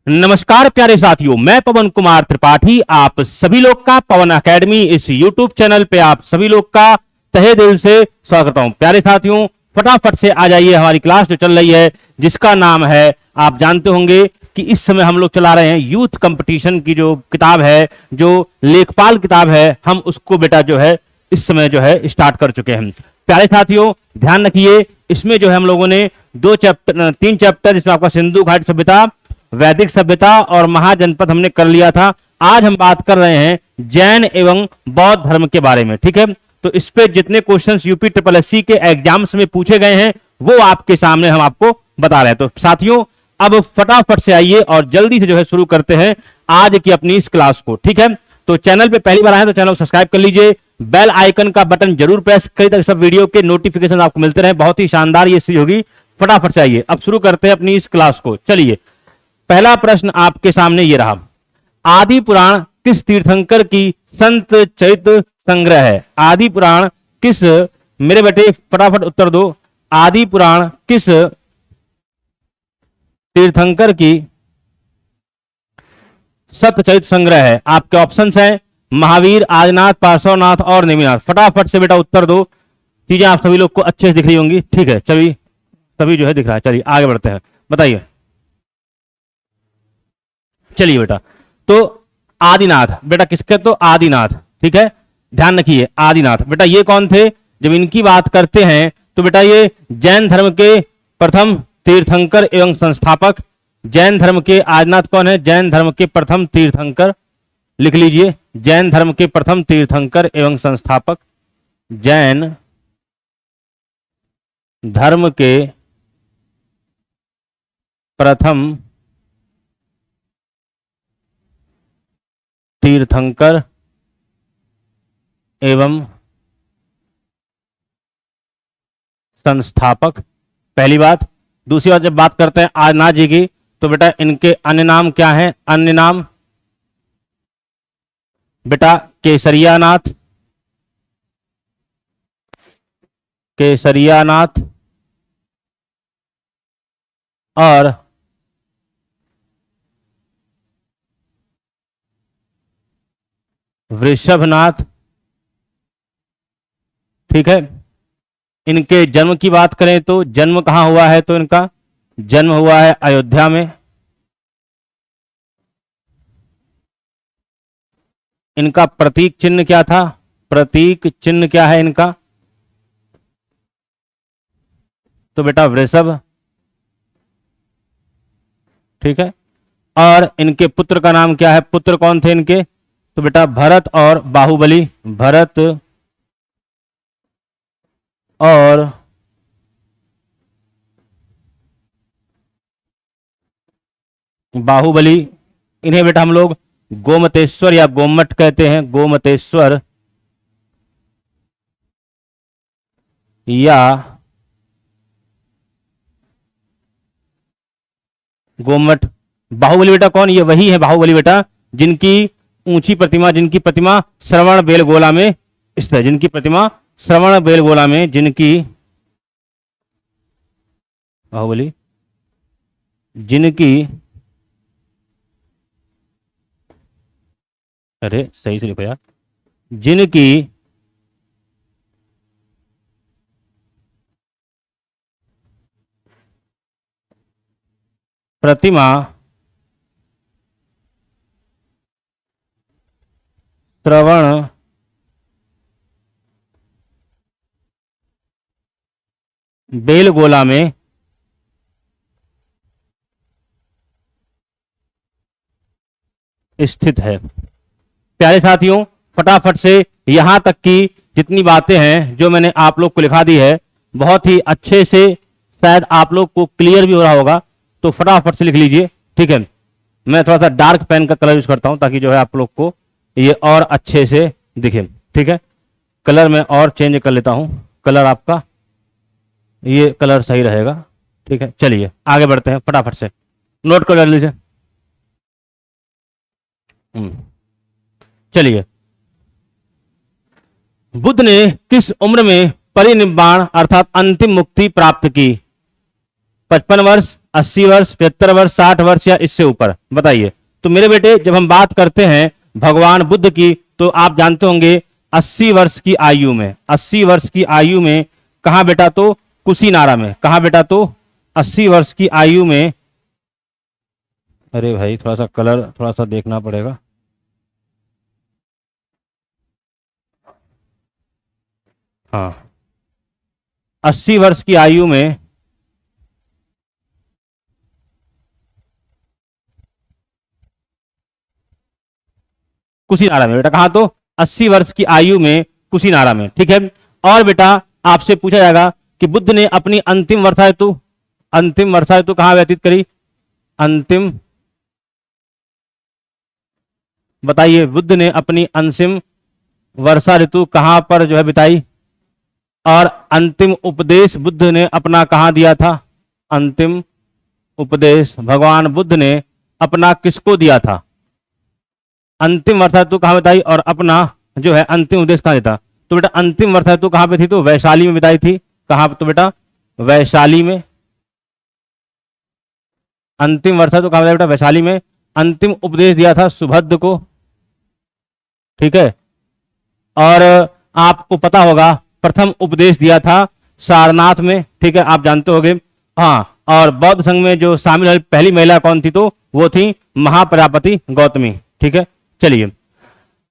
नमस्कार प्यारे साथियों, मैं पवन कुमार त्रिपाठी आप सभी लोग का पवन एकेडमी इस यूट्यूब चैनल पे आप सभी लोग का तहे दिल से स्वागत करता हूं। प्यारे साथियों, फटाफट से आ जाइए, हमारी क्लास जो चल रही है जिसका नाम है, आप जानते होंगे कि इस समय हम लोग चला रहे हैं यूथ कंपटीशन की जो किताब है, जो लेखपाल किताब है, हम उसको बेटा जो है इस समय जो है स्टार्ट कर चुके हैं। प्यारे साथियों ध्यान रखिए, इसमें जो है हम लोगों ने तीन चैप्टर जिसमें आपका सिंधु घाटी सभ्यता, वैदिक सभ्यता और महाजनपद हमने कर लिया था। आज हम बात कर रहे हैं जैन एवं बौद्ध धर्म के बारे में। ठीक है, तो इस पे जितने क्वेश्चंस यूपी ट्रिपल एससी के एग्जाम्स में पूछे गए हैं वो आपके सामने हम आपको बता रहे हैं। तो साथियों अब फटाफट से आइए और जल्दी से जो है शुरू करते हैं आज की अपनी इस क्लास को। ठीक है, तो चैनल पे पहली बार आए तो चैनल को सब्सक्राइब कर लीजिए, बेल आइकन का बटन जरूर प्रेस करिए ताकि सब वीडियो के नोटिफिकेशन आपको मिलते रहे। बहुत ही शानदार ये सीरीज होगी। फटाफट से आइए, अब शुरू करते हैं अपनी इस क्लास को। चलिए, पहला प्रश्न आपके सामने ये रहा, आदि पुराण किस तीर्थंकर की संत चरित्र संग्रह है? आदि पुराण किस, मेरे बेटे फटाफट उत्तर दो, आदि पुराण किस तीर्थंकर की सत्य चरित्र संग्रह है? आपके ऑप्शंस हैं महावीर, आदिनाथ, पार्श्वनाथ और नेमिनाथ। फटाफट से बेटा उत्तर दो। चीजें आप सभी लोग को अच्छे से दिख रही होंगी। ठीक है, चलिए सभी जो है दिख रहा है। चलिए आगे बढ़ते हैं, बताइए। चलिए बेटा, तो आदिनाथ बेटा किसके? तो आदिनाथ। ठीक है, ध्यान रखिए आदिनाथ बेटा ये कौन थे? जब इनकी बात करते हैं तो बेटा ये जैन धर्म के प्रथम तीर्थंकर एवं संस्थापक। जैन धर्म के आदिनाथ कौन है? जैन धर्म के प्रथम तीर्थंकर, लिख लीजिए, जैन धर्म के प्रथम तीर्थंकर एवं संस्थापक। जैन धर्म के प्रथम तीर्थंकर एवं संस्थापक, पहली बात। दूसरी बात, जब बात करते हैं आदिनाथ जी की तो बेटा इनके अन्य नाम क्या हैं? अन्य नाम बेटा केसरियानाथ, केसरियानाथ और वृषभनाथ। ठीक है, इनके जन्म की बात करें तो जन्म कहां हुआ है? तो इनका जन्म हुआ है अयोध्या में। इनका प्रतीक चिन्ह क्या था? प्रतीक चिन्ह क्या है इनका? तो बेटा वृषभ। ठीक है, और इनके पुत्र का नाम क्या है? पुत्र कौन थे इनके? तो बेटा भरत और बाहुबली। भरत और बाहुबली। इन्हें बेटा हम लोग गोमतेश्वर या गोमट कहते हैं, गोमतेश्वर या गोमट। बाहुबली बेटा कौन? ये वही है बाहुबली बेटा जिनकी ऊंची प्रतिमा, जिनकी प्रतिमा श्रवण बेलगोला में स्थित है, जिनकी प्रतिमा श्रवण बेलगोला में, जिनकी बाहुबली, जिनकी, अरे सही से लिखो यार, जिनकी प्रतिमा श्रवण बेलगोला में स्थित है। प्यारे साथियों फटाफट से यहां तक की जितनी बातें हैं जो मैंने आप लोग को लिखा दी है, बहुत ही अच्छे से शायद आप लोग को क्लियर भी हो रहा होगा, तो फटाफट से लिख लीजिए। ठीक है, मैं थोड़ा सा डार्क पेन का कलर यूज करता हूं ताकि जो है आप लोग को ये और अच्छे से दिखे। ठीक है, कलर मैं और चेंज कर लेता हूं, कलर आपका ये कलर सही रहेगा। ठीक है, चलिए आगे बढ़ते हैं, फटाफट से नोट कर लीजिए। चलिए, बुद्ध ने किस उम्र में परिनिब्बाण अर्थात अंतिम मुक्ति प्राप्त की? 55 वर्ष, 80 वर्ष, 75 वर्ष, 60 वर्ष या इससे ऊपर? बताइए। तो मेरे बेटे जब हम बात करते हैं भगवान बुद्ध की, तो आप जानते होंगे 80 वर्ष की आयु में, 80 वर्ष की आयु में कहा बेटा? तो कुशीनारा में। कहा बेटा? तो 80 वर्ष की आयु में। अरे भाई थोड़ा सा कलर थोड़ा सा देखना पड़ेगा। हाँ, 80 वर्ष की आयु में कुशीनारा में बेटा। कहा? तो 80 वर्ष की आयु में कुशीनारा में। ठीक है। और बेटा आपसे पूछा जाएगा कि बुद्ध ने अपनी अंतिम वर्षा ऋतु कहां व्यतीत करी? अंतिम, बताइए, बुद्ध ने अपनी अंतिम वर्षा ऋतु कहां पर जो है बिताई? और अंतिम उपदेश बुद्ध ने अपना कहां दिया था? अंतिम उपदेश भगवान बुद्ध ने अपना किसको दिया था? अंतिम वर्षा ऋतु कहां बिताई और अपना जो है अंतिम उपदेश कहां देता? तो बेटा अंतिम वर्षा ऋतु कहां पे थी? तो वैशाली में बिताई थी। कहां? तो बेटा वैशाली में। अंतिम वर्षा ऋतु कहां बिताई बेटा? वैशाली में। अंतिम उपदेश दिया था सुभद्र को। ठीक है। और आपको पता होगा प्रथम उपदेश दिया था सारनाथ में। ठीक है, आप जानते होंगे। हाँ, और बौद्ध संघ में जो शामिल हुई पहली महिला कौन थी? तो वो थी महाप्रजापति गौतमी। ठीक है। चलिए,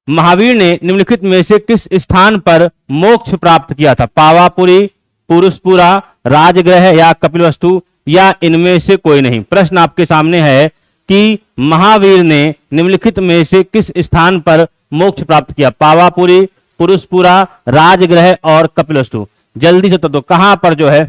महावीर ने निम्नलिखित में से किस स्थान पर मोक्ष प्राप्त किया था? पावापुरी, पुरुषपुरा, राजगृह या कपिलवस्तु या इनमें से कोई नहीं? प्रश्न आपके सामने है कि महावीर ने निम्नलिखित में से किस स्थान पर मोक्ष प्राप्त किया? पावापुरी, पुरुषपुरा, राजगृह और कपिलवस्तु। जल्दी से तो कहां पर जो है?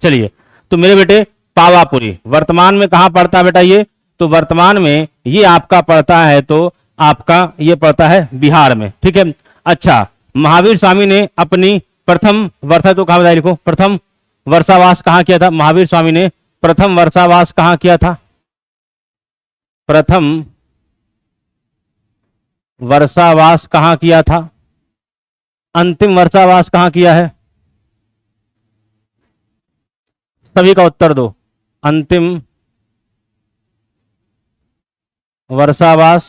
चलिए, तो मेरे बेटे पावापुरी वर्तमान में कहां पड़ता है बेटा ये? तो वर्तमान में ये आपका पड़ता है, तो आपका ये पड़ता है बिहार में। ठीक है। अच्छा, महावीर स्वामी ने अपनी प्रथम वर्षा तो कहां बताइए? लिखो, प्रथम वर्षावास कहां किया था? महावीर स्वामी ने प्रथम वर्षावास कहां किया था? प्रथम वर्षावास कहां किया था? अंतिम वर्षावास कहां किया है? सभी का उत्तर दो। अंतिम वर्षावास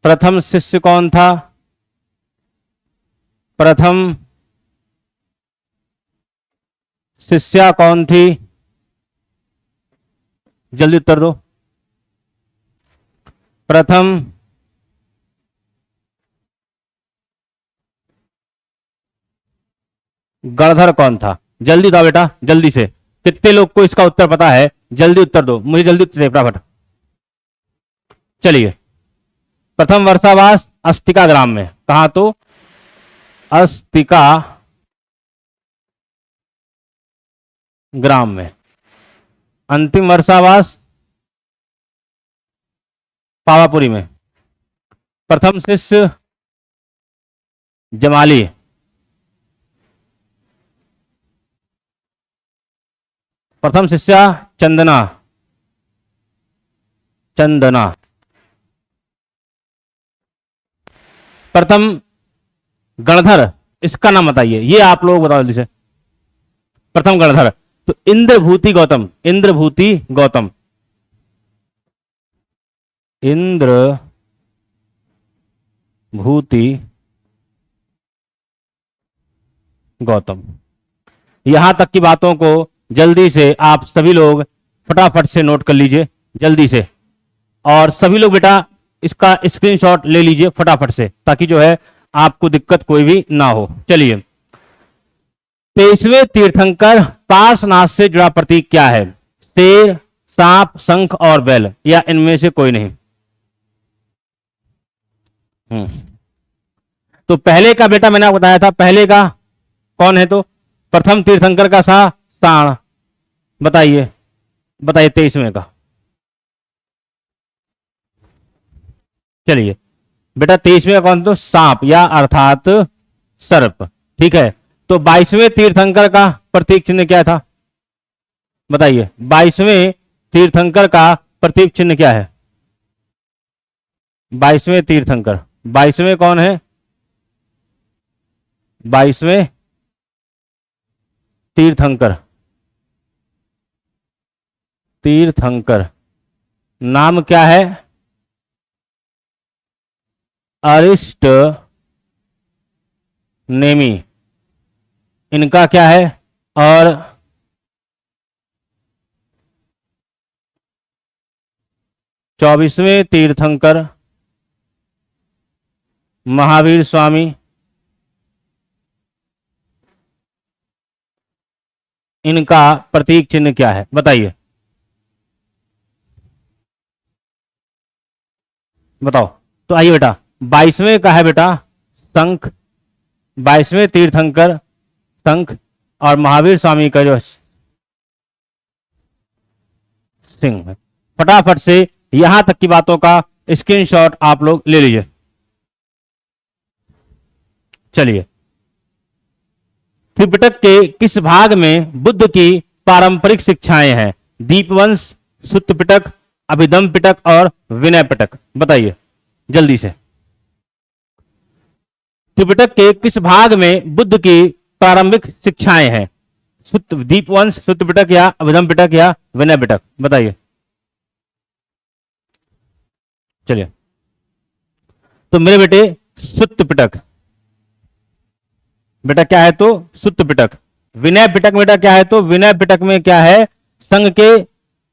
प्रथम शिष्य कौन था? प्रथम शिष्या कौन थी? जल्दी उत्तर दो। प्रथम गणधर कौन था? जल्दी दो बेटा, जल्दी से। कितने लोग को इसका उत्तर पता है? जल्दी उत्तर दो, मुझे जल्दी उत्तर दे फटाफट। चलिए, प्रथम वर्षावास अस्तिका ग्राम में। कहा? तो अस्तिका ग्राम में। अंतिम वर्षावास पावापुरी में। प्रथम शिष्य जमाली। प्रथम शिष्या चंदना। प्रथम गणधर, इसका नाम बताइए, ये आप लोग बताओ जल्दी से। प्रथम गणधर तो इंद्रभूति गौतम। इंद्रभूति गौतम। इंद्रभूति गौतम। यहां तक की बातों को जल्दी से आप सभी लोग फटाफट से नोट कर लीजिए, जल्दी से। और सभी लोग बेटा इसका स्क्रीनशॉट ले लीजिए फटाफट से, ताकि जो है आपको दिक्कत कोई भी ना हो। चलिए, 23वें तीर्थंकर पार्श्वनाथ से जुड़ा प्रतीक क्या है? शेर, सांप, शंख और बैल या इनमें से कोई नहीं? तो पहले का बेटा मैंने आपको बताया था, पहले का कौन है? तो प्रथम तीर्थंकर का सांड। बताइए, बताइए 23वें का। चलिए बेटा 23वें का कौन? तो सांप या अर्थात सर्प। ठीक है। तो 22वें तीर्थंकर का प्रतीक चिन्ह क्या था? बताइए, 22वें तीर्थंकर का प्रतीक चिन्ह क्या है? 22वें तीर्थंकर, 22वें कौन है? 22वें तीर्थंकर, तीर्थंकर नाम क्या है? अरिस्ट नेमी, इनका क्या है? और 24वें तीर्थंकर महावीर स्वामी, इनका प्रतीक चिन्ह क्या है? बताइए, बताओ। तो आइए बेटा, 22वें का है बेटा शंख, 22वें तीर्थंकर शंख, और महावीर स्वामी का जो सिंह है। फटाफट से यहां तक की बातों का स्क्रीनशॉट आप लोग ले लीजिए। चलिए, त्रिपिटक के किस भाग में बुद्ध की पारंपरिक शिक्षाएं हैं? दीपवंश, सुत्त पिटक, अभिधम पिटक और विनय पिटक। बताइए जल्दी से। त्रिपिटक के किस भाग में बुद्ध की प्रारंभिक शिक्षाएं हैं? सुत्त, दीपवंश, सुत्त पिटक या अभिधम पिटक या विनय पिटक? बताइए। चलिए, तो मेरे बेटे सुत्त पिटक बेटा क्या है? तो सुत्त पिटक। विनय पिटक बेटा क्या है? तो विनय पिटक में क्या है? संघ के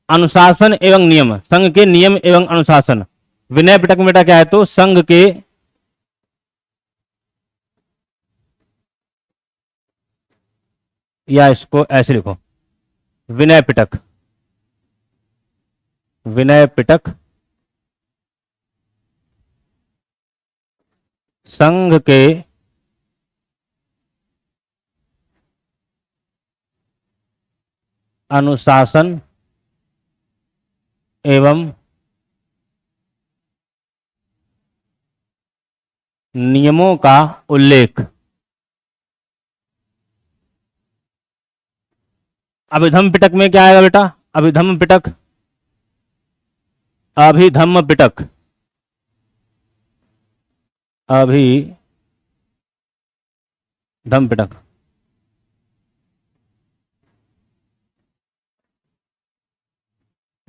अनुशासन एवं नियम, संघ के नियम एवं अनुशासन। विनय पिटक में बेटा क्या है? तो संघ के या इसको ऐसे लिखो, विनय पिटक, विनय पिटक संघ के अनुशासन एवं नियमों का उल्लेख। अभिधम पिटक में क्या आएगा बेटा? अभिधम पिटक, अभिधम पिटक, अभिधम पिटक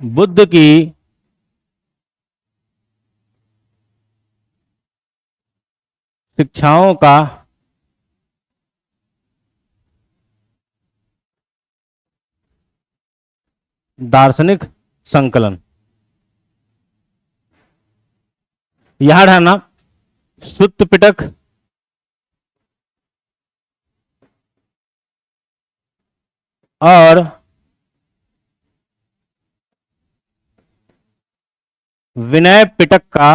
बुद्ध की शिक्षाओं का दार्शनिक संकलन। यहां रहना सुत्त पिटक और विनय पिटक का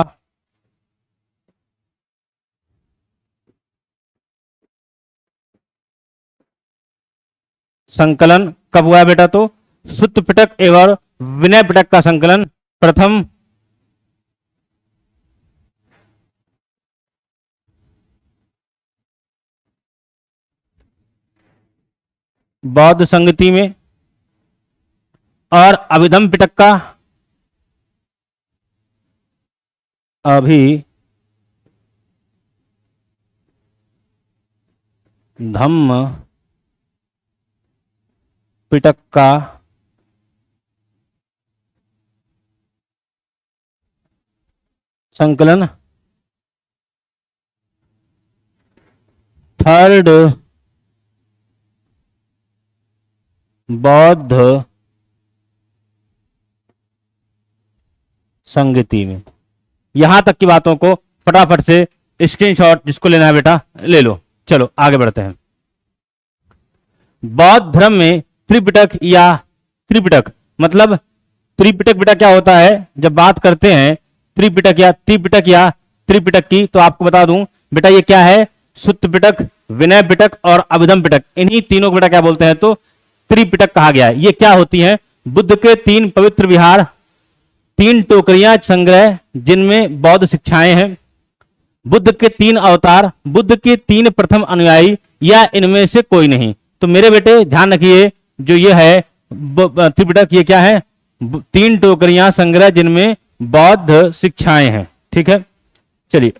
संकलन कब हुआ बेटा? तो सुत्त पिटक एवं विनय पिटक का संकलन प्रथम बौद्ध संगति में, और अभिधम पिटक का अभिधम्म पिटक का संकलन थर्ड बौद्ध संगति में। यहां तक की बातों को फटाफट से स्क्रीनशॉट जिसको लेना है बेटा ले लो। चलो आगे बढ़ते हैं। बौद्ध धर्म में त्रिपिटक या त्रिपिटक मतलब त्रिपिटक बेटा क्या होता है? जब बात करते हैं त्रिपिटक या त्रिपिटक की, तो आपको बता दूं बेटा ये क्या है? सुत्त पिटक, विनय पिटक और अभिधम पिटक, इन्हीं तीनों को बेटा क्या बोलते हैं? तो त्रिपिटक कहा गया है। ये क्या होती हैं? बुद्ध के 3 पवित्र विहार, 3 टोकरियां संग्रह जिनमें बौद्ध शिक्षाएं हैं, बुद्ध के 3 अवतार, बुद्ध के 3 प्रथम अनुयायी या इनमें से कोई नहीं। तो मेरे बेटे ध्यान रखिए, जो ये है त्रिपिटक, ये क्या है? 3 टोकरियां संग्रह जिनमें बौद्ध शिक्षाएं हैं। ठीक है, चलिए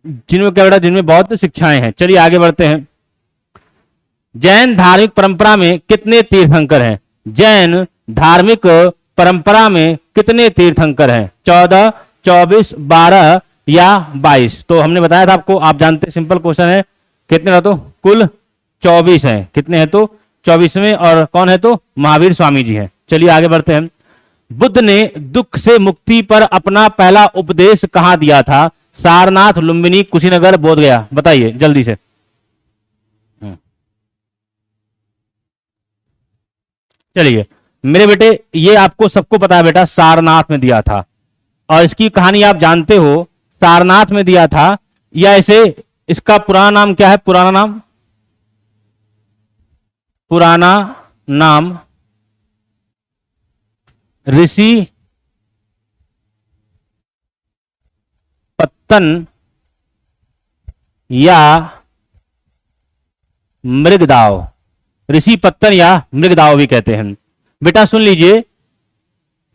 जिनमें क्या बेटा, जिनमें बहुत शिक्षाएं हैं। चलिए आगे बढ़ते हैं। जैन धार्मिक परंपरा में कितने तीर्थंकर हैं? जैन धार्मिक परंपरा में कितने तीर्थंकर हैं? 14, 24, 12 या 22? तो हमने बताया था आपको, आप जानते, सिंपल क्वेश्चन है। कितने ना, तो कुल 24 हैं। कितने हैं तो 24वें, और कौन है तो महावीर स्वामी जी हैं। चलिए आगे बढ़ते हैं। बुद्ध ने दुख से मुक्ति पर अपना पहला उपदेश कहां दिया था? सारनाथ, लुम्बिनी, कुशीनगर, बोधगया? बताइए जल्दी से। चलिए मेरे बेटे, ये आपको सबको पता है बेटा, सारनाथ में दिया था। और इसकी कहानी आप जानते हो, सारनाथ में दिया था, या ऐसे इसका पुराना नाम क्या है? पुराना नाम, पुराना नाम ऋषि पत्तन या मृगदाव। ऋषि पत्तन या मृगदाव भी कहते हैं। बेटा सुन लीजिए,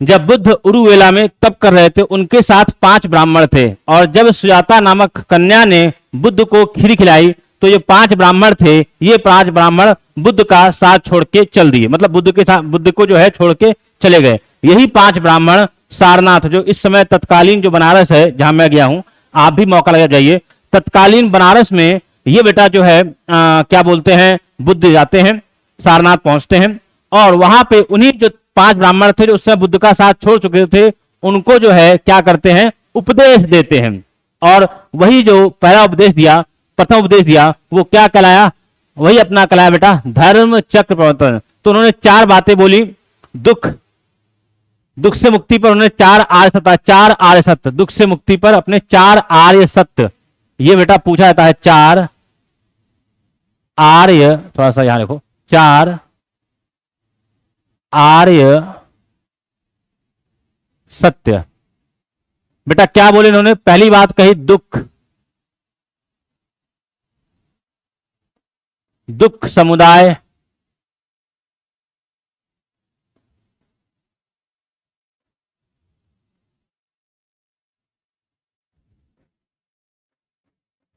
जब बुद्ध उरुवेला में तप कर रहे थे, उनके साथ 5 ब्राह्मण थे, और जब सुजाता नामक कन्या ने बुद्ध को खीर खिलाई, तो ये 5 ब्राह्मण थे, ये 5 ब्राह्मण बुद्ध का साथ छोड़ के चल दिए, मतलब बुद्ध के साथ, बुद्ध को जो है छोड़ के चले गए। यही 5 ब्राह्मण सारनाथ, जो इस समय तत्कालीन जो बनारस है, जहां मैं गया हूं, आप भी मौका लगा जाइए, तत्कालीन बनारस में ये बेटा जो है क्या बोलते हैं, बुद्ध जाते हैं, सारनाथ पहुंचते हैं, और वहां पे उन्हीं जो 5 ब्राह्मण थे जो उस समय बुद्ध का साथ छोड़ चुके थे, उनको जो है क्या करते हैं, उपदेश देते हैं। और वही जो पहला उपदेश दिया, प्रथम उपदेश दिया, वो क्या कहलाया? वही अपना कहलाया बेटा धर्म चक्र प्रवर्तन। तो उन्होंने 4 बातें बोली। दुख, दुख से मुक्ति पर उन्होंने 4 आर्य सत्य, 4 आर्य सत्य, दुख से मुक्ति पर अपने 4 आर्य सत्य, ये बेटा पूछा जाता है। 4 आर्य, थोड़ा सा यहां देखो, 4 आर्य सत्य। बेटा क्या बोले इन्होंने? पहली बात कही दुख, दुख समुदाय,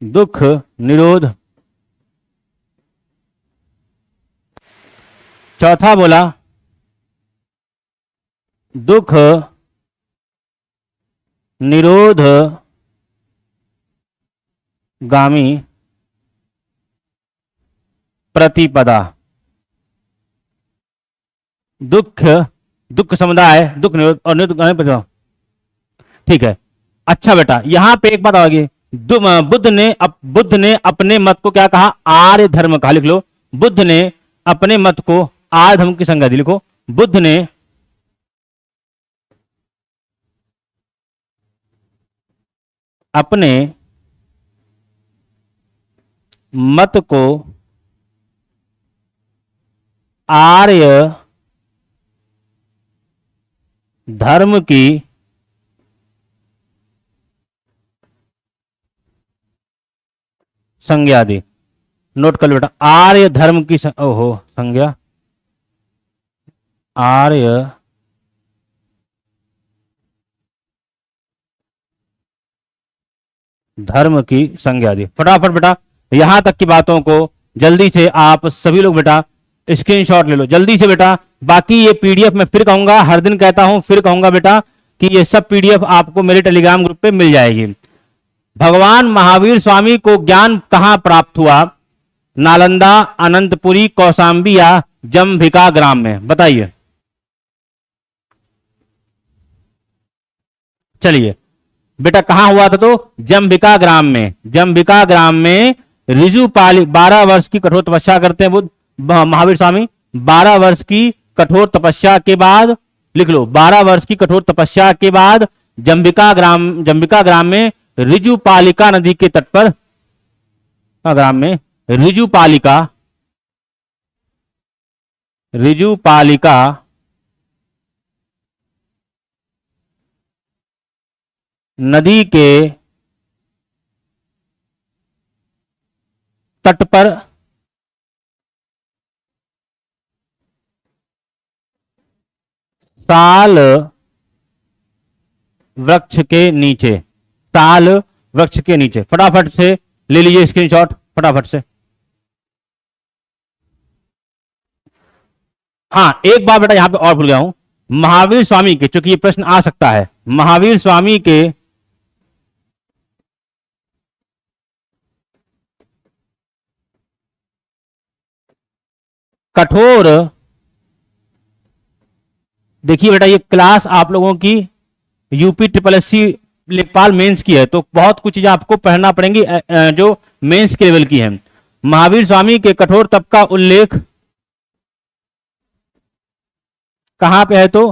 दुख निरोध। चौथा बोला दुख निरोध गामी प्रतिपदा। दुख, दुख समुदाय, दुख निरोध और निरोध गामी प्रतिपदा। ठीक है। अच्छा बेटा, यहां पे एक बात आ गई, बुद्ध ने अपने मत को क्या कहा? आर्य धर्म कहा। लिख लो, बुद्ध ने अपने मत को आर्य धर्म की संज्ञा दी। लिखो, बुद्ध ने अपने मत को आर्य धर्म की संज्ञा दी। नोट कर लो बेटा, आर्य धर्म की ओहो संज्ञा, आर्य धर्म की संज्ञा दी। फटाफट बेटा यहां तक की बातों को जल्दी से आप सभी लोग बेटा स्क्रीनशॉट ले लो जल्दी से बेटा। बाकी ये पीडीएफ मैं फिर कहूंगा, हर दिन कहता हूं, फिर कहूंगा बेटा कि ये सब पीडीएफ आपको मेरे टेलीग्राम ग्रुप पे मिल जाएगी। भगवान महावीर स्वामी को ज्ञान कहां प्राप्त हुआ? नालंदा, अनंतपुरी, कौशाम्बी या जम्भिका ग्राम में? बताइए। चलिए बेटा कहां हुआ था? तो जम्भिका ग्राम में। जम्भिका ग्राम में ऋजुपाली 12 वर्ष की कठोर तपस्या करते हैं बुद्ध महावीर स्वामी। 12 वर्ष की कठोर तपस्या के बाद, लिख लो, 12 वर्ष की कठोर तपस्या के बाद जम्भिका ग्राम में ऋजुपालिका नदी के तट पर ग्राम में ऋजुपालिका नदी के तट पर साल वृक्ष के नीचे, साल वृक्ष के नीचे। फटाफट से ले लीजिए स्क्रीनशॉट, फटाफट से। हाँ, एक बात बेटा यहां पे और भूल गया हूं, महावीर स्वामी के, चूंकि ये प्रश्न आ सकता है, महावीर स्वामी के कठोर, देखिए बेटा ये क्लास आप लोगों की यूपी ट्रिपल एस सी लेखपाल मेंस की है, तो बहुत कुछ चीजें आपको पढ़ना पड़ेंगी जो मेंस के लेवल की है। महावीर स्वामी के कठोर तप का उल्लेख कहां पे है? तो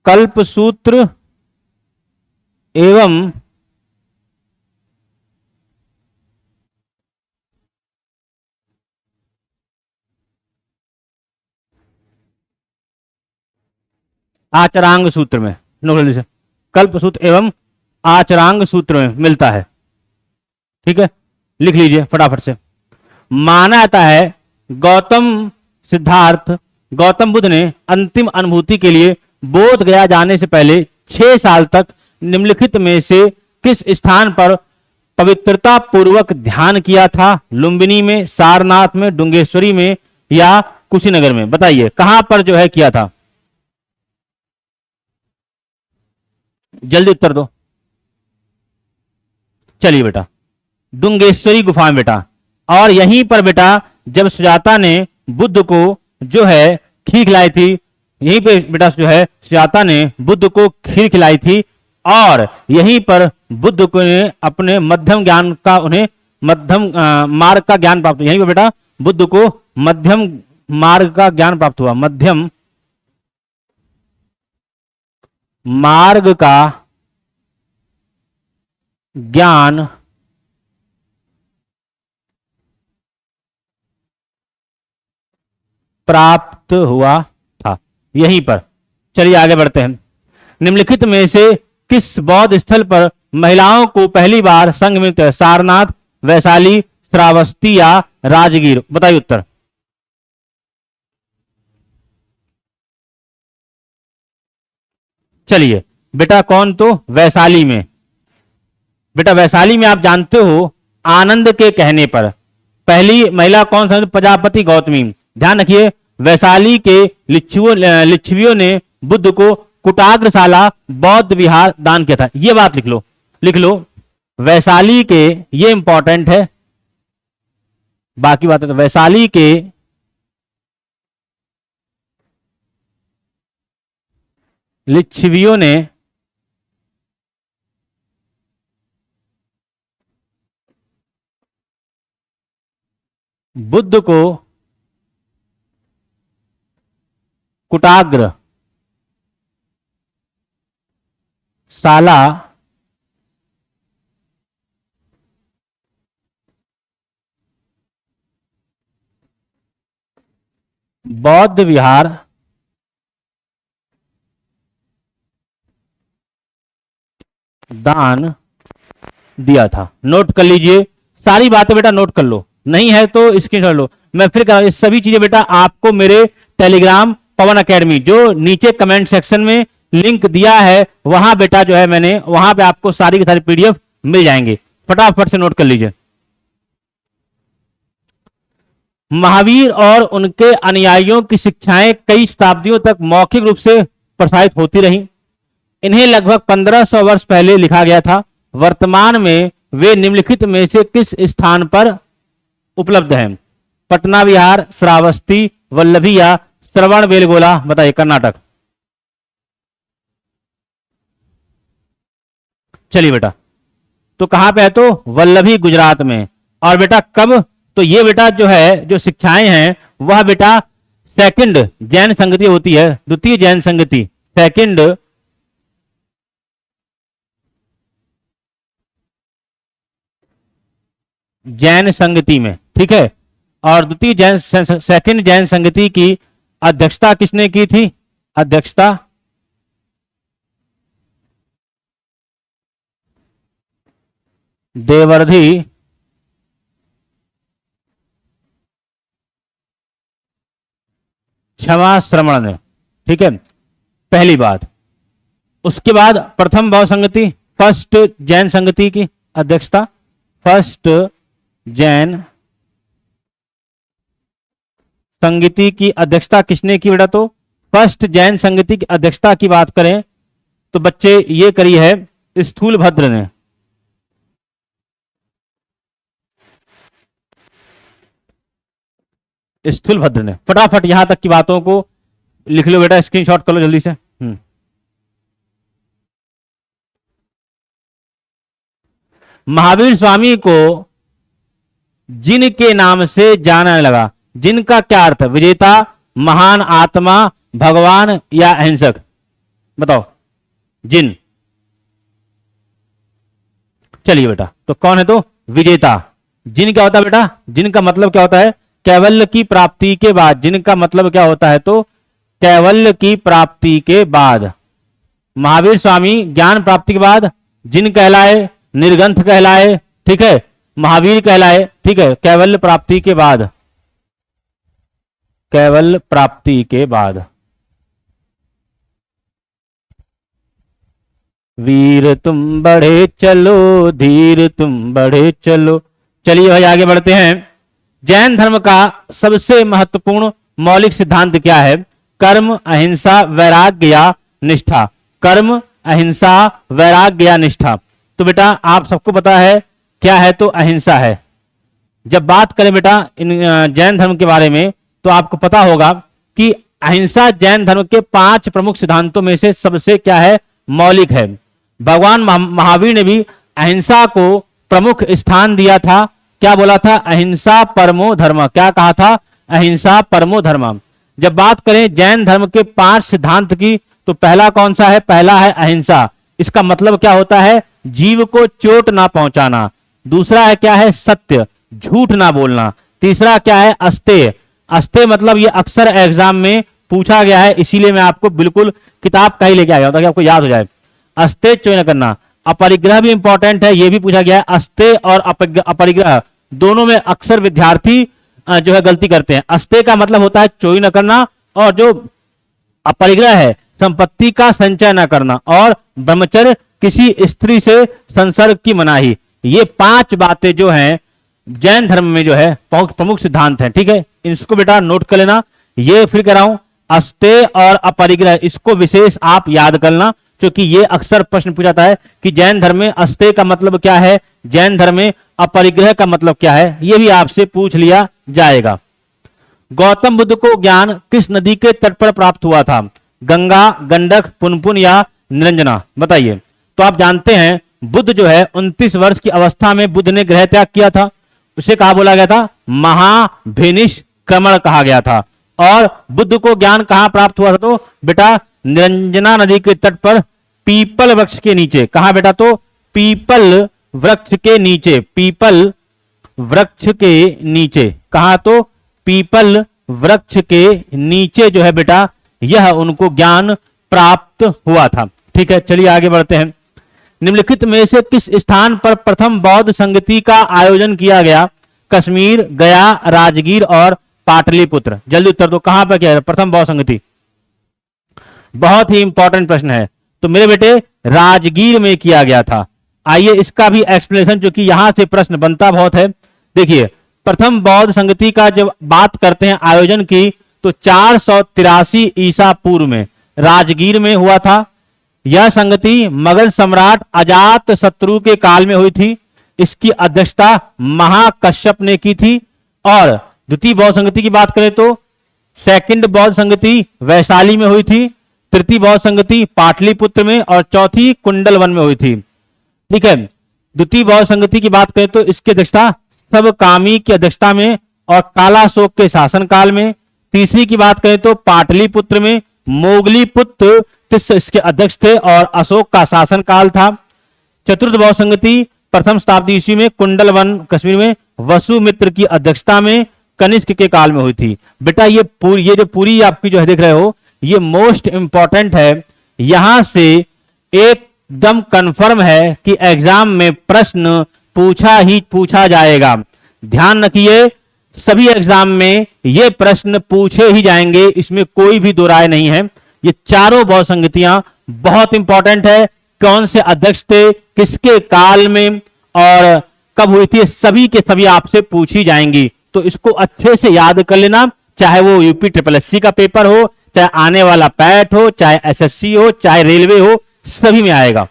कल्पसूत्र एवं आचरांग सूत्र में, कल्पसूत्र एवं आचरांग सूत्र में मिलता है। ठीक है, लिख लीजिए फटाफट से। माना जाता है गौतम बुद्ध ने अंतिम अनुभूति के लिए बोध गया जाने से पहले 6 साल तक निम्नलिखित में से किस स्थान पर पवित्रता पूर्वक ध्यान किया था? लुम्बिनी में, सारनाथ में, डुंगेश्वरी में या कुशीनगर में? बताइए कहां पर जो है किया था, जल्दी उत्तर दो। चलिए बेटा, डुंगेश्वरी गुफा में बेटा। और यहीं पर बेटा जब सुजाता ने बुद्ध को जो है खीर खिलाई थी, यहीं पे बेटा जो है सुजाता ने बुद्ध को खीर खिलाई थी, और यहीं पर बुद्ध को ने अपने मध्यम ज्ञान का, उन्हें मध्यम मार्ग का ज्ञान प्राप्त हुआ। यहीं पर बेटा बुद्ध को मध्यम मार्ग का ज्ञान प्राप्त हुआ, मध्यम मार्ग का ज्ञान प्राप्त हुआ था यहीं पर। चलिए आगे बढ़ते हैं। निम्नलिखित में से किस बौद्ध स्थल पर महिलाओं को पहली बार संघ में? सारनाथ, वैशाली, श्रावस्ती या राजगीर? बताइए उत्तर। चलिए बेटा, कौन? तो वैशाली में। बेटा वैशाली में आप जानते हो आनंद के कहने पर पहली महिला कौन सा? प्रजापति गौतमी। ध्यान रखिए, वैशाली के लिच्छवियों ने बुद्ध को कुटाग्रशाला बौद्ध विहार दान किया था। यह बात लिख लो, लिख लो, वैशाली के, ये इंपॉर्टेंट है, बाकी बात है। तो वैशाली के लिच्छवियों ने बुद्ध को कुटाग्र शाला बौद्ध विहार दान दिया था। नोट कर लीजिए, सारी बातें बेटा नोट कर लो, नहीं है तो स्क्रीनशॉट लो। मैं फिर कह रहा हूं, ये सभी चीजें बेटा आपको मेरे टेलीग्राम पवन एकेडमी, जो नीचे कमेंट सेक्शन में लिंक दिया है, वहां बेटा जो है मैंने, वहां पे आपको सारी की सारी पीडीएफ मिल जाएंगे। फटाफट से नोट कर लीजिए। महावीर और उनके अनुयायियों की शिक्षाएं कई शताब्दियों तक मौखिक रूप से प्रसारित होती रहीं। इन्हें लगभग 1500 वर्ष पहले लिखा गया था। वर्तमान में वे निम्नलिखित में से किस स्थान पर उपलब्ध हैं? पटना विहार, श्रावस्ती, वल्लभी या श्रवण बेलगोला? बताइए कर्नाटक। चलिए बेटा, तो कहां पे है? तो वल्लभी गुजरात में। और बेटा कब? तो ये बेटा जो है, जो शिक्षाएं हैं वह बेटा सेकंड जैन संगति होती है, द्वितीय जैन संगति, सेकंड जैन संगति में, ठीक है। और द्वितीय जैन, सेकंड जैन संगति की अध्यक्षता किसने की थी? अध्यक्षता देवर्धि क्षमा श्रमण ने, ठीक है, पहली बात। उसके बाद प्रथम बौद्ध संगति, फर्स्ट जैन संगति की अध्यक्षता, फर्स्ट जैन संगति की अध्यक्षता किसने की बेटा? तो फर्स्ट जैन संगति की अध्यक्षता की बात करें तो बच्चे ये करी है स्थूलभद्र ने। स्थूलभद्र ने। फटाफट यहां तक की बातों को लिख लो बेटा, स्क्रीनशॉट कर लो जल्दी से। महावीर स्वामी को जिन के नाम से जाना लगा, जिन का क्या अर्थ? विजेता, महान आत्मा, भगवान या अहिंसक? बताओ। जिन। चलिए बेटा, तो कौन है? तो विजेता। जिन क्या होता है बेटा? जिन का मतलब क्या होता है? कैवल्य की प्राप्ति के बाद। जिन का मतलब क्या होता है? तो कैवल्य की प्राप्ति के बाद। महावीर स्वामी ज्ञान प्राप्ति के बाद जिन कहलाए, निर्ग्रंथ कहलाए, ठीक है, महावीर कहलाए, ठीक है, कैवल्य प्राप्ति के बाद। कैवल्य प्राप्ति के बाद। वीर तुम बढ़े चलो, धीर तुम बढ़े चलो। चलिए भाई आगे बढ़ते हैं। जैन धर्म का सबसे महत्वपूर्ण मौलिक सिद्धांत क्या है? कर्म, अहिंसा, वैराग्य या निष्ठा? कर्म, अहिंसा, वैराग्य या निष्ठा? तो बेटा आप सबको पता है क्या है? तो अहिंसा है। जब बात करें बेटा इन जैन धर्म के बारे में तो आपको पता होगा कि अहिंसा जैन धर्म के 5 प्रमुख सिद्धांतों में से सबसे क्या है? मौलिक है। भगवान महावीर ने भी अहिंसा को प्रमुख स्थान दिया था। क्या बोला था? अहिंसा परमो धर्म। क्या कहा था? अहिंसा परमो धर्म। जब बात करें जैन धर्म के 5 सिद्धांत की तो पहला कौन सा है? पहला है अहिंसा। इसका मतलब क्या होता है? जीव को चोट ना पहुंचाना। दूसरा है क्या है? सत्य, झूठ ना बोलना। तीसरा क्या है? अस्तेय। अस्तेय मतलब ये अक्सर एग्जाम में पूछा गया है, इसीलिए मैं आपको बिल्कुल किताब का ही लेके आया हूं ताकि आपको याद हो जाए। अस्तेय चोरी न करना। अपरिग्रह भी इंपॉर्टेंट है, ये भी पूछा गया है। अस्तेय और अपरिग्रह दोनों में अक्सर विद्यार्थी जो है गलती करते हैं। अस्तेय का मतलब होता है चोरी न करना, और जो अपरिग्रह है संपत्ति का संचय न करना, और ब्रह्मचर्य किसी स्त्री से संसर्ग की मनाही। ये 5 बातें जो हैं जैन धर्म में जो है प्रमुख सिद्धांत हैं। ठीक है, इसको बेटा नोट कर लेना। ये फिर कह रहा हूं अस्तेय और अपरिग्रह, इसको विशेष आप याद करना क्योंकि ये अक्सर प्रश्न पूछा जाता है कि जैन धर्म में अस्तेय का मतलब क्या है, जैन धर्म में अपरिग्रह का मतलब क्या है, ये भी आपसे पूछ लिया जाएगा। गौतम बुद्ध को ज्ञान किस नदी के तट पर प्राप्त हुआ था? गंगा, गंडक, पुनपुन या निरंजना? बताइए। तो आप जानते हैं बुद्ध जो है 29 वर्ष की अवस्था में बुद्ध ने गृह त्याग किया था। उसे कहा बोला गया था? महाभिनिष्क्रमण कहा गया था। और बुद्ध को ज्ञान कहां प्राप्त हुआ था? तो बेटा निरंजना नदी के तट पर पीपल वृक्ष के नीचे। कहा बेटा? तो पीपल वृक्ष के नीचे। पीपल वृक्ष के नीचे। कहा? तो पीपल वृक्ष के नीचे जो है बेटा यह उनको ज्ञान प्राप्त हुआ था। ठीक है, चलिए आगे बढ़ते हैं। निम्नलिखित में से किस स्थान पर प्रथम बौद्ध संगति का आयोजन किया गया? कश्मीर, गया, राजगीर और पाटलिपुत्र? जल्दी उत्तर दो, कहां पर किया गया प्रथम बौद्ध संगति? बहुत ही इंपॉर्टेंट प्रश्न है। तो मेरे बेटे राजगीर में किया गया था। आइए इसका भी एक्सप्लेनेशन, जो कि यहां से प्रश्न बनता बहुत है। देखिए प्रथम बौद्ध संगति का जब बात करते हैं आयोजन की तो 483 ईसा पूर्व में राजगीर में हुआ था। यह संगति मुगल सम्राट अजात शत्रु के काल में हुई थी। इसकी अध्यक्षता महाकश्यप ने की थी। और द्वितीय बौद्ध संगति की बात करें तो सेकंड बौद्ध संगति वैशाली में हुई थी, तृतीय बौद्ध संगति पाटलिपुत्र में, और चौथी कुंडलवन में हुई थी। ठीक है, द्वितीय बौद्ध संगति की बात करें तो इसकी अध्यक्षता सबकामी की अध्यक्षता में और कालाशोक के शासनकाल में। तीसरी की बात करें तो पाटलिपुत्र में मोगलीपुत्र इसके अध्यक्ष थे और अशोक का शासनकाल था। चतुर्थ बौद्ध संगति प्रथम शताब्दी ईस्वी में कुंडलवन कश्मीर में वसुमित्र की अध्यक्षता में कनिष्क के काल में हुई थी। बेटा ये जो पूरी आपकी जो है देख रहे हो ये मोस्ट इंपॉर्टेंट है। यहां से एकदम कंफर्म है कि एग्जाम में प्रश्न पूछा ही पूछा जाएगा। ध्यान रखिए सभी एग्जाम में ये प्रश्न पूछे ही जाएंगे, इसमें कोई भी दो राय नहीं है। ये चारों बहुसंगतियां बहुत इंपॉर्टेंट है। कौन से अध्यक्ष थे, किसके काल में और कब हुई थी, सभी के सभी आपसे पूछी जाएंगी। तो इसको अच्छे से याद कर लेना, चाहे वो यूपी ट्रिपल एससी का पेपर हो, चाहे आने वाला पैट हो, चाहे एसएससी हो, चाहे रेलवे हो, सभी में आएगा।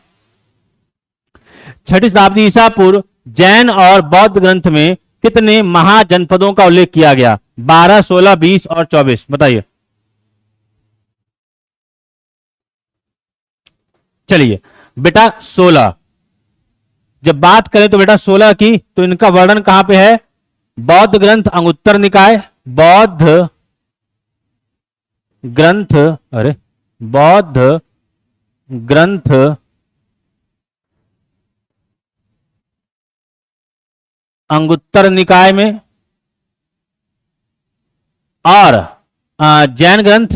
छठी शताब्दी ईसा पूर्व जैन और बौद्ध ग्रंथ में कितने महाजनपदों का उल्लेख किया गया? 12, 16, 20 और 24, बताइए। चलिए बेटा 16, जब बात करें तो बेटा 16 की, तो इनका वर्णन कहां पे है? बौद्ध ग्रंथ अंगुत्तर निकाय, बौद्ध ग्रंथ, अरे बौद्ध ग्रंथ अंगुत्तर निकाय में, और जैन ग्रंथ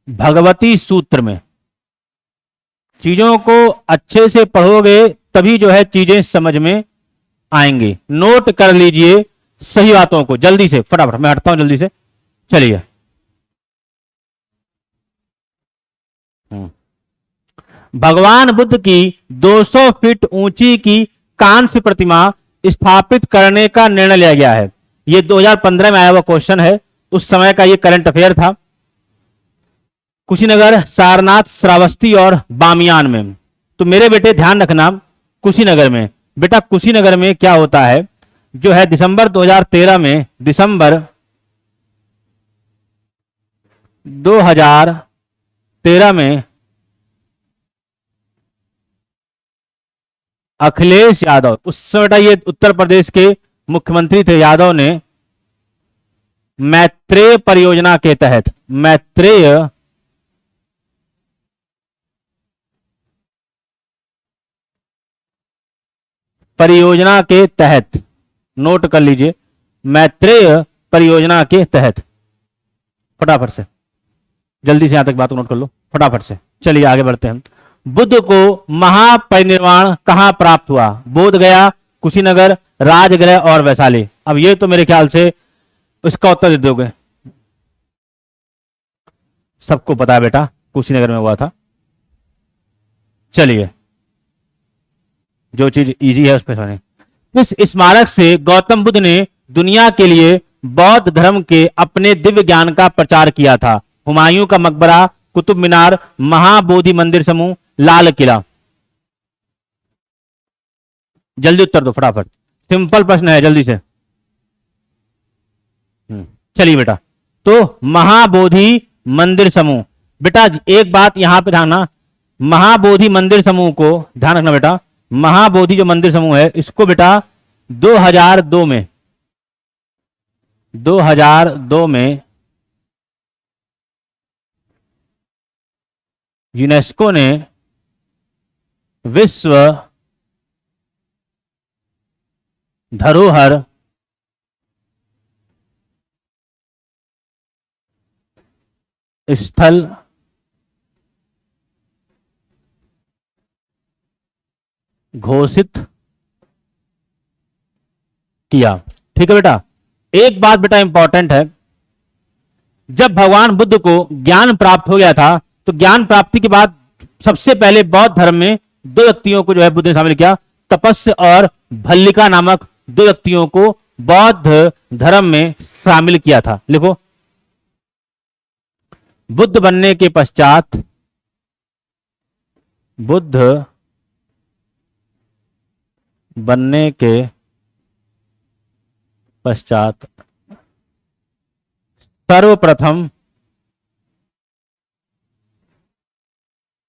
भगवती सूत्र में। चीजों को अच्छे से पढ़ोगे तभी जो है चीजें समझ में आएंगी। नोट कर लीजिए सही बातों को जल्दी से, फटाफट, मैं हटता हूं जल्दी से। चलिए, भगवान बुद्ध की 200 फीट ऊंची की कांस्य प्रतिमा स्थापित करने का निर्णय लिया गया है। यह 2015 में आया हुआ क्वेश्चन है, उस समय का यह करंट अफेयर था। कुशीनगर, सारनाथ, श्रावस्ती और बामियान में। तो मेरे बेटे ध्यान रखना, कुशीनगर में, बेटा कुशीनगर में क्या होता है, जो है दिसंबर 2013 में, दिसंबर 2013 में अखिलेश यादव, उस समय ये उत्तर प्रदेश के मुख्यमंत्री थे, यादव ने मैत्रेय परियोजना के तहत, मैत्रेय परियोजना के तहत, नोट कर लीजिए, मैत्रेय परियोजना के तहत, फटाफट से, जल्दी से यहां तक बात को नोट कर लो फटाफट से। चलिए आगे बढ़ते हैं। बुद्ध को महापरिनिर्वाण कहां प्राप्त हुआ? बोध गया, कुशीनगर, राजगृह और वैशाली। अब ये तो मेरे ख्याल से इसका उत्तर दे दोगे, सबको पता है बेटा, कुशीनगर में हुआ था। चलिए, जो चीज इजी है उस पर सुने। इस स्मारक से गौतम बुद्ध ने दुनिया के लिए बौद्ध धर्म के अपने दिव्य ज्ञान का प्रचार किया था? हुमायूं का मकबरा, कुतुब मीनार, महाबोधि मंदिर समूह, लाल किला। जल्दी उत्तर दो फटाफट, सिंपल प्रश्न है, जल्दी से। चलिए बेटा, तो महाबोधि मंदिर समूह। बेटा एक बात यहां पे ध्यान, महाबोधि मंदिर समूह को ध्यान रखना बेटा, महाबोधि जो मंदिर समूह है, इसको बेटा 2002 में, 2002 में यूनेस्को ने विश्व धरोहर स्थल घोषित किया। ठीक है बेटा, एक बात बेटा इंपॉर्टेंट है, जब भगवान बुद्ध को ज्ञान प्राप्त हो गया था, तो ज्ञान प्राप्ति के बाद सबसे पहले बौद्ध धर्म में दो व्यक्तियों को जो है बुद्ध ने शामिल किया, तपस्य और भल्लिका नामक दो व्यक्तियों को बौद्ध धर्म में शामिल किया था। लिखो, बुद्ध बनने के पश्चात, बुद्ध बनने के पश्चात सर्वप्रथम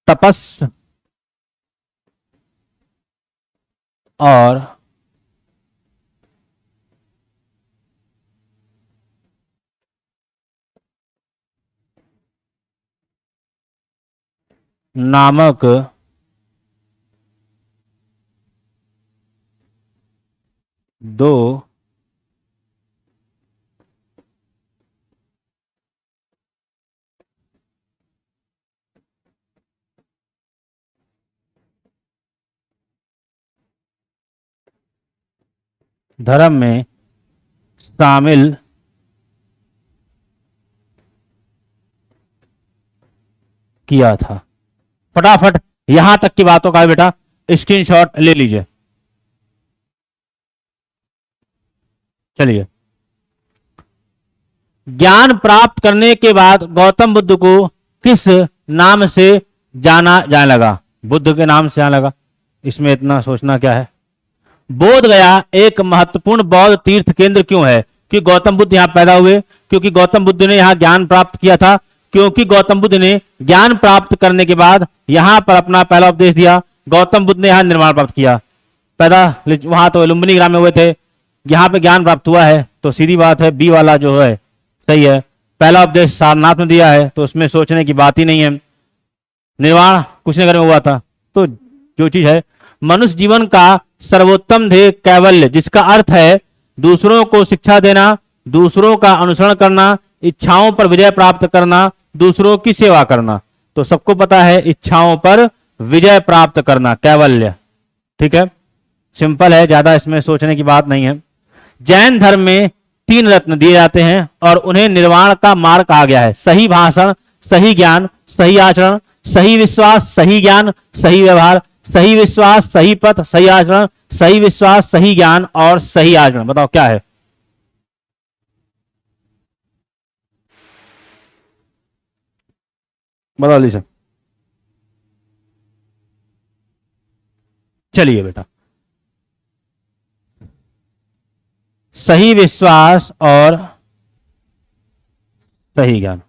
तपस्य और नामक दो धर्म में शामिल किया था। फटाफट यहां तक की बातों का बेटा स्क्रीनशॉट ले लीजिए। चलिए, ज्ञान प्राप्त करने के बाद गौतम बुद्ध को किस नाम से जाना जाने लगा? बुद्ध के नाम से जाने लगा, इसमें इतना सोचना क्या है। बोध गया एक महत्वपूर्ण बौद्ध तीर्थ केंद्र क्यों है? कि गौतम बुद्ध यहां पैदा हुए, क्योंकि गौतम बुद्ध ने यहां ज्ञान प्राप्त किया था, क्योंकि गौतम बुद्ध ने ज्ञान प्राप्त करने के बाद यहां पर अपना पहला उपदेश दिया, गौतम बुद्ध ने यहां निर्वाण प्राप्त किया। पैदा वहां तो लुम्बिनी ग्राम में हुए थे, यहां पे ज्ञान प्राप्त हुआ है, तो सीधी बात है बी वाला जो है सही है। पहला उपदेश सारनाथ में दिया है, तो उसमें सोचने की बात ही नहीं है। निर्वाण कुशीनगर में हुआ था। तो जो चीज है, मनुष्य जीवन का सर्वोत्तम ध्येय कैवल्य, जिसका अर्थ है दूसरों को शिक्षा देना, दूसरों का अनुसरण करना, इच्छाओं पर विजय प्राप्त करना, दूसरों की सेवा करना। तो सबको पता है इच्छाओं पर विजय प्राप्त करना कैवल्य। ठीक है, सिंपल है, ज्यादा इसमें सोचने की बात नहीं है। जैन धर्म में 3 रत्न दिए जाते हैं और उन्हें निर्वाण का मार्ग कहा गया है। सही भाषण, सही ज्ञान, सही आचरण, सही विश्वास, सही ज्ञान, सही व्यवहार, सही विश्वास, सही पथ, सही आचरण, सही विश्वास, सही ज्ञान और सही आचरण। बताओ क्या है? बता लीजिए। चलिए बेटा, सही विश्वास और सही ज्ञान।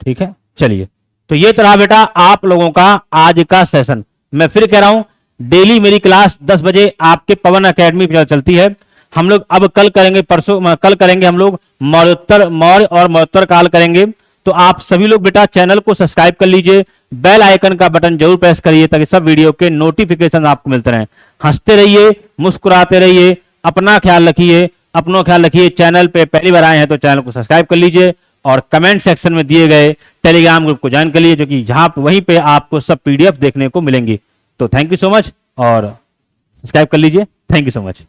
ठीक है, चलिए, तो ये तरह बेटा आप लोगों का आज का सेशन। मैं फिर कह रहा हूं, डेली मेरी क्लास 10 बजे आपके पवन एकेडमी पर चलती है। हम लोग अब कल करेंगे, परसों कल करेंगे हम लोग मौर्य और मौर्योत्तर काल करेंगे। तो आप सभी लोग बेटा चैनल को सब्सक्राइब कर लीजिए, बेल आइकन का बटन जरूर प्रेस करिए ताकि सब वीडियो के नोटिफिकेशन आपको मिलते रहें। हंसते रहिए, मुस्कुराते रहिए, अपना ख्याल रखिए, अपनों ख्याल रखिए। चैनल पे पहली बार आए हैं तो चैनल को सब्सक्राइब कर लीजिए और कमेंट सेक्शन में दिए गए टेलीग्राम ग्रुप को ज्वाइन कर लीजिए, जो कि जहां वहीं पे आपको सब पीडीएफ देखने को मिलेंगी। तो थैंक यू सो मच और सब्सक्राइब कर लीजिए। Thank you so much.